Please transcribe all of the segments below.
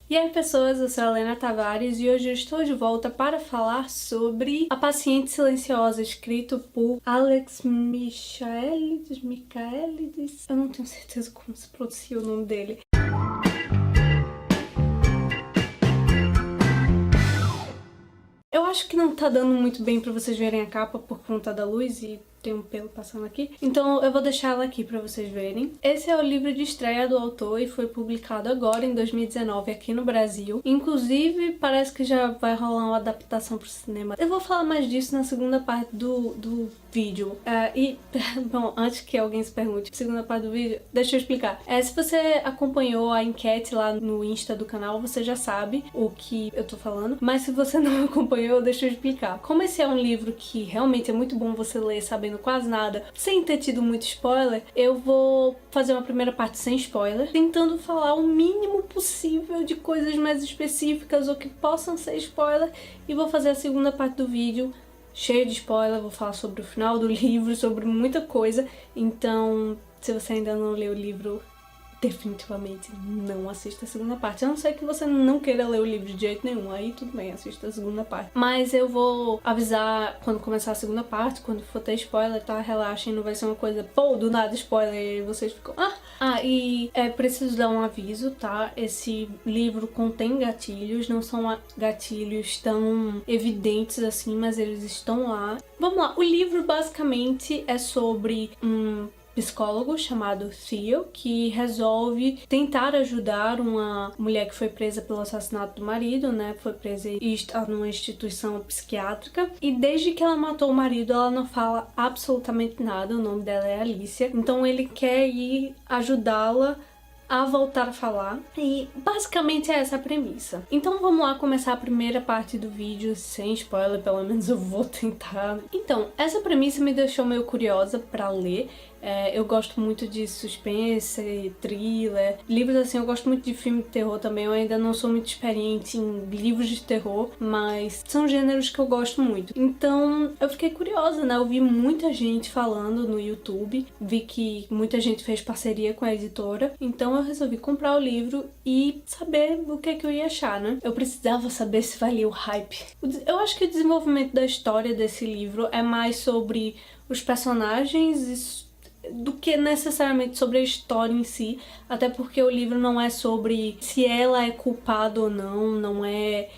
E aí pessoas, eu sou a Helena Tavares e hoje eu estou de volta para falar sobre A Paciente Silenciosa, escrito por Alex Michaelides, eu não tenho certeza como se pronuncia o nome dele. Eu acho que não tá dando muito bem pra vocês verem a capa por conta da luz e tem um pelo passando aqui. Então eu vou deixar ela aqui pra vocês verem. Esse é o livro de estreia do autor e foi publicado agora em 2019 aqui no Brasil. Inclusive parece que já vai rolar uma adaptação pro cinema. Eu vou falar mais disso na segunda parte do vídeo. Bom, antes que alguém se pergunte, segunda parte do vídeo, deixa eu explicar. Se você acompanhou a enquete lá no Insta do canal, você já sabe o que eu tô falando. Mas se você não acompanhou, deixa eu explicar. Como esse é um livro que realmente é muito bom você ler sabendo quase nada, sem ter tido muito spoiler, eu vou fazer uma primeira parte sem spoiler, tentando falar o mínimo possível de coisas mais específicas ou que possam ser spoiler, e vou fazer a segunda parte do vídeo cheia de spoiler, vou falar sobre o final do livro, sobre muita coisa. Então, se você ainda não leu o livro, definitivamente não assista a segunda parte. A não ser que você não queira ler o livro de jeito nenhum, aí tudo bem, assista a segunda parte. Mas eu vou avisar quando começar a segunda parte, quando for ter spoiler, tá? Relaxem, não vai ser uma coisa, pô, do nada spoiler, e vocês ficam... preciso dar um aviso, tá? Esse livro contém gatilhos, não são gatilhos tão evidentes assim, mas eles estão lá. Vamos lá, o livro basicamente é sobre um psicólogo chamado Theo, que resolve tentar ajudar uma mulher que foi presa pelo assassinato do marido, né? Foi presa e está numa instituição psiquiátrica. E desde que ela matou o marido, ela não fala absolutamente nada. O nome dela é Alicia. Então ele quer ir ajudá-la a voltar a falar. E basicamente é essa a premissa. Então vamos lá começar a primeira parte do vídeo sem spoiler, pelo menos eu vou tentar. Então, essa premissa me deixou meio curiosa pra ler. Eu gosto muito de suspense, thriller, livros assim, eu gosto muito de filme de terror também. Eu ainda não sou muito experiente em livros de terror, mas são gêneros que eu gosto muito. Então eu fiquei curiosa, né? Eu vi muita gente falando no YouTube, vi que muita gente fez parceria com a editora, então eu resolvi comprar o livro e saber o que é que eu ia achar, né? Eu precisava saber se valia o hype. Eu acho que o desenvolvimento da história desse livro é mais sobre os personagens do que necessariamente sobre a história em si, até porque o livro não é sobre se ela é culpada ou não, não é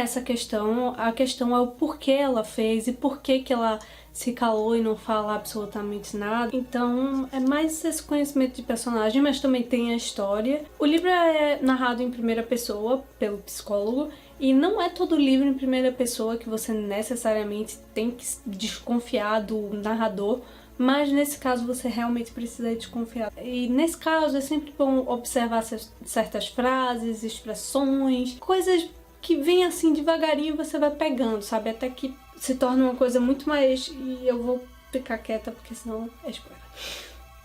essa a questão é o porquê ela fez e por que ela se calou e não fala absolutamente nada. Então é mais esse conhecimento de personagem, mas também tem a história. O livro é narrado em primeira pessoa pelo psicólogo, e não é todo livro em primeira pessoa que você necessariamente tem que desconfiar do narrador, mas nesse caso você realmente precisa desconfiar. E nesse caso é sempre bom observar certas frases, expressões, coisas que vêm assim devagarinho, você vai pegando, sabe? Até que se torna uma coisa muito mais... E eu vou ficar quieta porque senão é spoiler.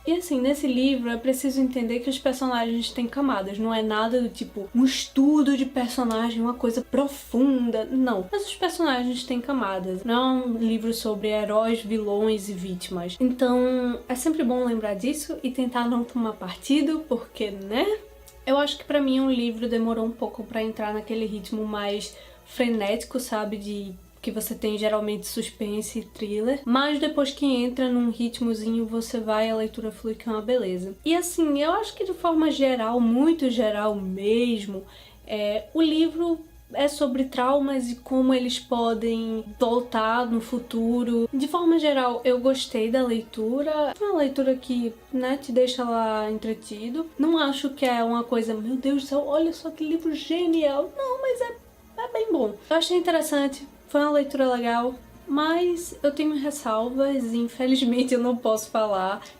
E assim, nesse livro é preciso entender que os personagens têm camadas, não é nada do tipo um estudo de personagem, uma coisa profunda, não. Mas os personagens têm camadas, não é um livro sobre heróis, vilões e vítimas. Então é sempre bom lembrar disso e tentar não tomar partido, porque, né? Eu acho que pra mim o livro demorou um pouco pra entrar naquele ritmo mais frenético, sabe, que você tem geralmente suspense e thriller, mas depois que entra num ritmozinho você vai, a leitura flui, que é uma beleza. E assim, eu acho que de forma geral, muito geral mesmo, o livro é sobre traumas e como eles podem voltar no futuro. De forma geral, eu gostei da leitura. É uma leitura que, né, te deixa lá entretido. Não acho que é uma coisa, meu Deus do céu, olha só que livro genial. Não, mas é bem bom. Eu achei interessante. Foi uma leitura legal, mas eu tenho ressalvas e infelizmente eu não posso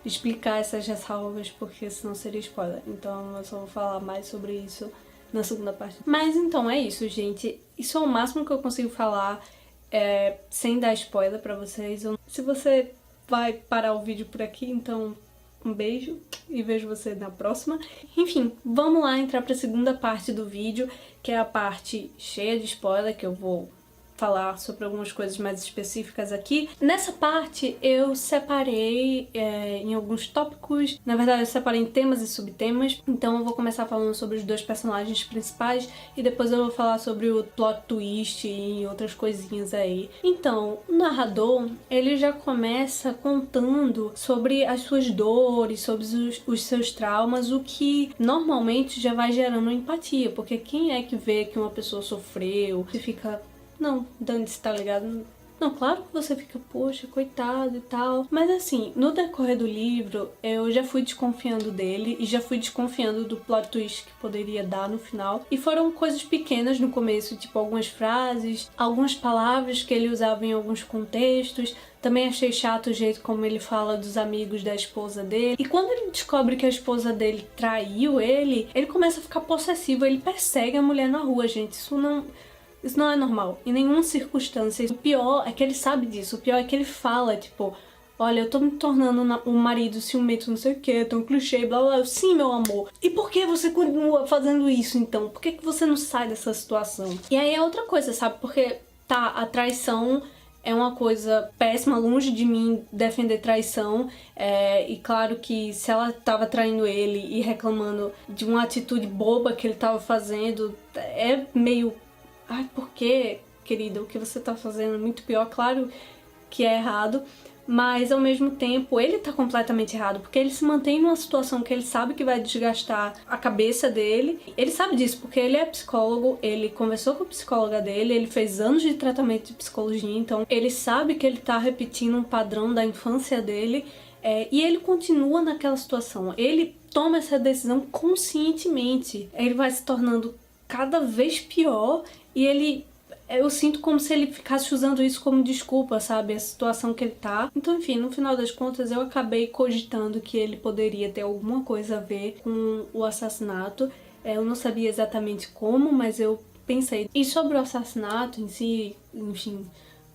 explicar essas ressalvas, porque senão seria spoiler. Então eu só vou falar mais sobre isso na segunda parte. Mas então é isso, gente. Isso é o máximo que eu consigo falar sem dar spoiler pra vocês. Se você vai parar o vídeo por aqui, então um beijo e vejo você na próxima. Enfim, vamos lá entrar pra segunda parte do vídeo, que é a parte cheia de spoiler, que eu vou falar sobre algumas coisas mais específicas aqui. Nessa parte eu separei em alguns tópicos, na verdade eu separei em temas e subtemas, então eu vou começar falando sobre os dois personagens principais e depois eu vou falar sobre o plot twist e outras coisinhas aí. Então, o narrador, ele já começa contando sobre as suas dores, sobre os seus traumas, o que normalmente já vai gerando empatia, porque quem é que vê que uma pessoa sofreu e fica... Não, dane-se, tá ligado? Não, claro que você fica, poxa, coitado e tal. Mas assim, no decorrer do livro, eu já fui desconfiando dele e já fui desconfiando do plot twist que poderia dar no final. E foram coisas pequenas no começo, tipo algumas frases, algumas palavras que ele usava em alguns contextos. Também achei chato o jeito como ele fala dos amigos da esposa dele. E quando ele descobre que a esposa dele traiu ele começa a ficar possessivo. Ele persegue a mulher na rua, gente. Isso não é normal, em nenhuma circunstância. O pior é que ele sabe disso, o pior é que ele fala, tipo, olha, eu tô me tornando um marido ciumento, não sei o que, tão clichê, blá blá blá. Sim, meu amor. E por que você continua fazendo isso, então? Por que você não sai dessa situação? E aí é outra coisa, sabe? Porque, tá, a traição é uma coisa péssima, longe de mim defender traição. E claro que se ela tava traindo ele e reclamando de uma atitude boba que ele tava fazendo, é meio... Ai, por que, querida? O que você tá fazendo é muito pior. Claro que é errado, mas ao mesmo tempo ele tá completamente errado, porque ele se mantém numa situação que ele sabe que vai desgastar a cabeça dele. Ele sabe disso porque ele é psicólogo, ele conversou com a psicóloga dele, ele fez anos de tratamento de psicologia, então ele sabe que ele tá repetindo um padrão da infância dele, e ele continua naquela situação. Ele toma essa decisão conscientemente. Ele vai se tornando cada vez pior e eu sinto como se ele ficasse usando isso como desculpa, sabe? A situação que ele tá. Então, enfim, no final das contas, eu acabei cogitando que ele poderia ter alguma coisa a ver com o assassinato. Eu não sabia exatamente como, mas eu pensei. E sobre o assassinato em si, enfim,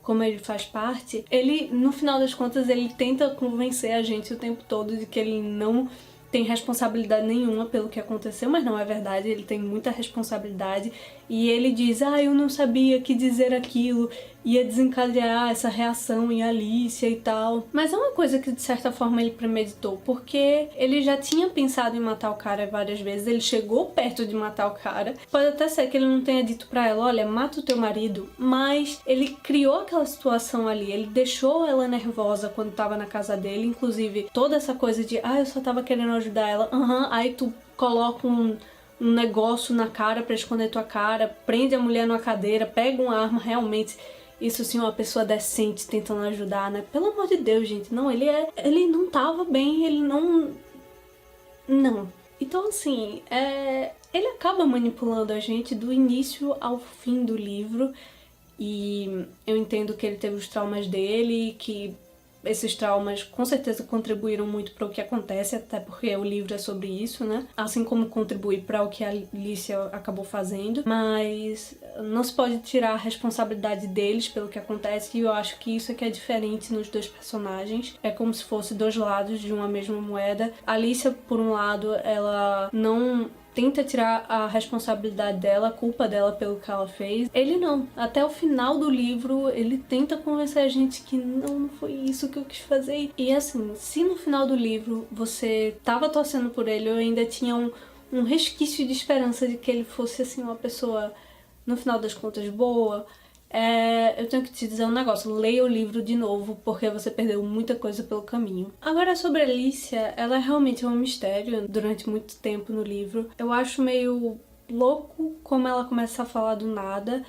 como ele faz parte, ele, no final das contas, ele tenta convencer a gente o tempo todo de que ele não tem responsabilidade nenhuma pelo que aconteceu, mas não é verdade, ele tem muita responsabilidade e ele diz, eu não sabia que dizer aquilo ia desencadear essa reação em Alicia e tal. Mas é uma coisa que de certa forma ele premeditou, porque ele já tinha pensado em matar o cara várias vezes, ele chegou perto de matar o cara. Pode até ser que ele não tenha dito pra ela, olha, mata o teu marido, mas ele criou aquela situação ali, ele deixou ela nervosa quando tava na casa dele, inclusive toda essa coisa de, eu só tava querendo ajudar ela, aí tu coloca um negócio na cara pra esconder tua cara, prende a mulher numa cadeira, pega uma arma, realmente... Isso sim, uma pessoa decente tentando ajudar, né? Pelo amor de Deus, gente. Não, ele não tava bem, ele não... Não. Então, assim, ele acaba manipulando a gente do início ao fim do livro. E eu entendo que ele teve os traumas dele, que esses traumas com certeza contribuíram muito para o que acontece, até porque o livro é sobre isso, né? Assim como contribui para o que a Alicia acabou fazendo, mas não se pode tirar a responsabilidade deles pelo que acontece, e eu acho que isso é que é diferente nos dois personagens. É como se fosse dois lados de uma mesma moeda. A Alicia, por um lado, ela não tenta tirar a responsabilidade dela, a culpa dela pelo que ela fez. Ele não. Até o final do livro, ele tenta convencer a gente que não foi isso que eu quis fazer. E assim, se no final do livro você tava torcendo por ele, eu ainda tinha um resquício de esperança de que ele fosse assim uma pessoa, no final das contas, boa. Eu tenho que te dizer um negócio, leia o livro de novo, porque você perdeu muita coisa pelo caminho. Agora, sobre a Alicia, ela realmente é um mistério durante muito tempo no livro. Eu acho meio louco como ela começa a falar do nada.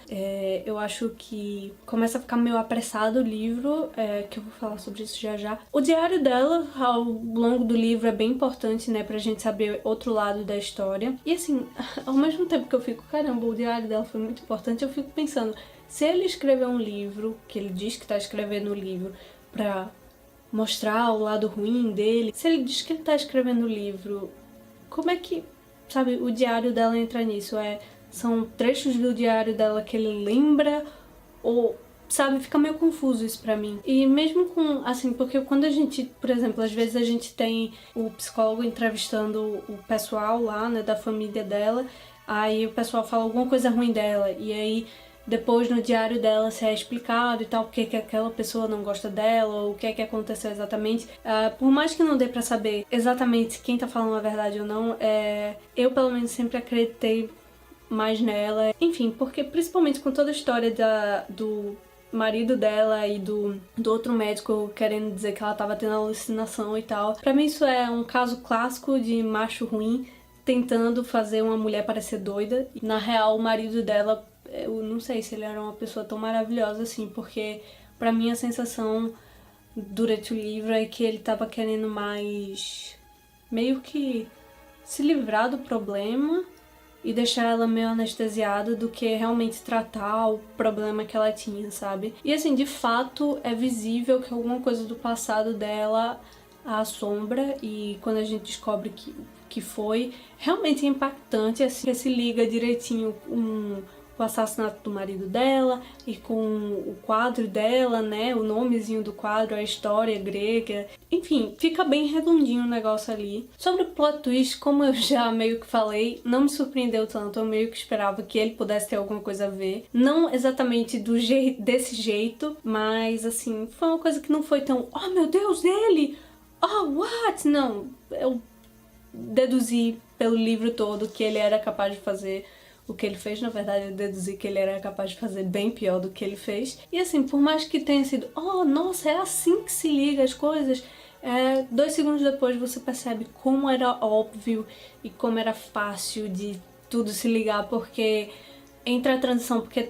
Eu acho que começa a ficar meio apressado o livro, que eu vou falar sobre isso já já. O diário dela, ao longo do livro, é bem importante, né, pra gente saber outro lado da história. E assim, ao mesmo tempo que eu fico, caramba, o diário dela foi muito importante, eu fico pensando, se ele escreveu um livro, que ele diz que tá escrevendo o livro pra mostrar o lado ruim dele, se ele diz que ele tá escrevendo o livro, como é que, sabe, o diário dela entra nisso? São trechos do diário dela que ele lembra, ou, sabe, fica meio confuso isso pra mim. E mesmo com, assim, porque quando a gente, por exemplo, às vezes a gente tem o psicólogo entrevistando o pessoal lá, né, da família dela, aí o pessoal fala alguma coisa ruim dela, e aí depois no diário dela se é explicado e tal, porque que aquela pessoa não gosta dela, ou o que é que aconteceu exatamente. Por mais que não dê pra saber exatamente quem tá falando a verdade ou não, eu pelo menos sempre acreditei mais nela. Enfim, porque principalmente com toda a história do marido dela e do outro médico querendo dizer que ela tava tendo alucinação e tal. Pra mim isso é um caso clássico de macho ruim tentando fazer uma mulher parecer doida. E, na real, o marido dela, eu não sei se ele era uma pessoa tão maravilhosa assim, porque pra mim a sensação durante o livro é que ele tava querendo mais meio que se livrar do problema e deixar ela meio anestesiada do que realmente tratar o problema que ela tinha, sabe? E assim, de fato, é visível que alguma coisa do passado dela a assombra, e quando a gente descobre que foi, realmente é impactante, assim, que se liga direitinho com o assassinato do marido dela e com o quadro dela, né, o nomezinho do quadro, a história grega, enfim, fica bem redondinho o negócio ali. Sobre o plot twist, como eu já meio que falei, não me surpreendeu tanto, eu meio que esperava que ele pudesse ter alguma coisa a ver, não exatamente desse jeito, mas assim, foi uma coisa que não foi tão, oh meu Deus, ele! Oh, what? Não, eu deduzi pelo livro todo que ele era capaz de fazer o que ele fez. Na verdade, eu deduzi que ele era capaz de fazer bem pior do que ele fez. E assim, por mais que tenha sido, oh, nossa, é assim que se liga as coisas, 2 segundos depois você percebe como era óbvio e como era fácil de tudo se ligar, porque entre a transição, porque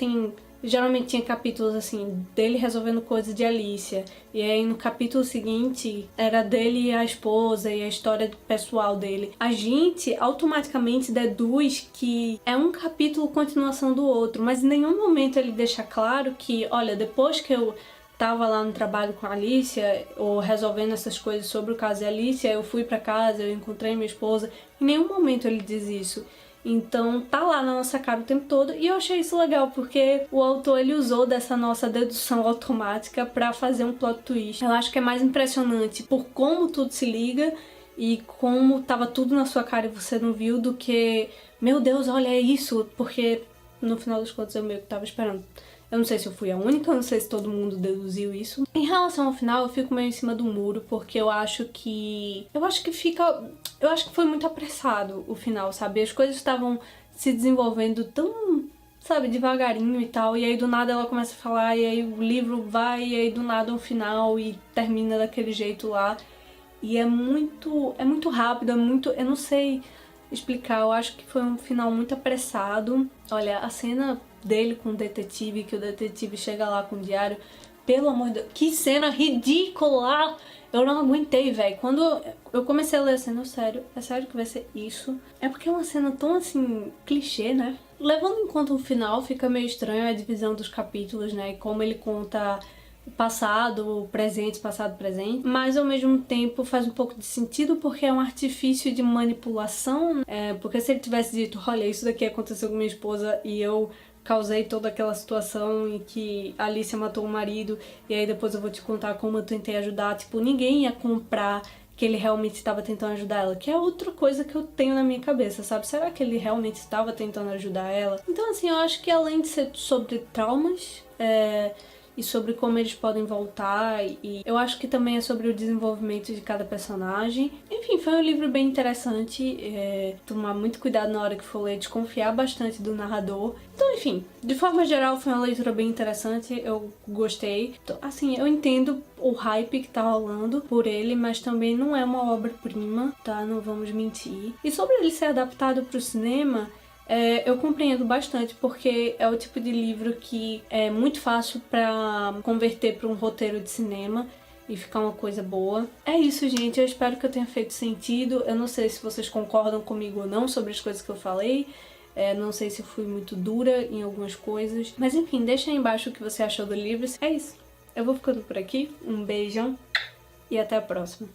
geralmente tinha capítulos assim, dele resolvendo coisas de Alicia, e aí no capítulo seguinte era dele e a esposa e a história pessoal dele. A gente automaticamente deduz que é um capítulo continuação do outro, mas em nenhum momento ele deixa claro que, olha, depois que eu tava lá no trabalho com a Alicia, ou resolvendo essas coisas sobre o caso de Alicia, eu fui pra casa, eu encontrei minha esposa. Em nenhum momento ele diz isso. Então tá lá na nossa cara o tempo todo, e eu achei isso legal porque o autor ele usou dessa nossa dedução automática pra fazer um plot twist. Eu acho que é mais impressionante por como tudo se liga e como tava tudo na sua cara e você não viu, do que, meu Deus, olha, é isso, porque no final das contas eu meio que tava esperando. Eu não sei se eu fui a única, eu não sei se todo mundo deduziu isso. Em relação ao final, eu fico meio em cima do muro, porque eu acho que foi muito apressado o final, sabe? As coisas estavam se desenvolvendo tão, sabe, devagarinho e tal, e aí do nada ela começa a falar, e aí o livro vai, e aí do nada um final e termina daquele jeito lá. E é muito rápido, eu não sei explicar, eu acho que foi um final muito apressado. Olha, a cena dele com o detetive, que o detetive chega lá com o diário, pelo amor de Deus, que cena ridícula! Eu não aguentei, velho. Quando eu comecei a ler a cena, é sério que vai ser isso? É porque é uma cena tão, assim, clichê, né? Levando em conta o final, fica meio estranho a divisão dos capítulos, né? E como ele conta o passado, passado, presente. Mas, ao mesmo tempo, faz um pouco de sentido porque é um artifício de manipulação. Porque se ele tivesse dito, olha, isso daqui aconteceu com minha esposa e eu causei toda aquela situação em que a Alicia matou o marido, e aí depois eu vou te contar como eu tentei ajudar, tipo, ninguém ia comprar que ele realmente estava tentando ajudar ela, que é outra coisa que eu tenho na minha cabeça, sabe? Será que ele realmente estava tentando ajudar ela? Então, assim, eu acho que além de ser sobre traumas, e sobre como eles podem voltar, e eu acho que também é sobre o desenvolvimento de cada personagem. Enfim, foi um livro bem interessante, tomar muito cuidado na hora que for ler, desconfiar bastante do narrador. Então, enfim, de forma geral foi uma leitura bem interessante, eu gostei. Então, assim, eu entendo o hype que tá rolando por ele, mas também não é uma obra-prima, tá? Não vamos mentir. E sobre ele ser adaptado pro cinema, eu compreendo bastante, porque é o tipo de livro que é muito fácil pra converter pra um roteiro de cinema e ficar uma coisa boa. É isso, gente. Eu espero que eu tenha feito sentido. Eu não sei se vocês concordam comigo ou não sobre as coisas que eu falei. Não sei se eu fui muito dura em algumas coisas. Mas enfim, deixa aí embaixo o que você achou do livro. É isso. Eu vou ficando por aqui. Um beijão e até a próxima.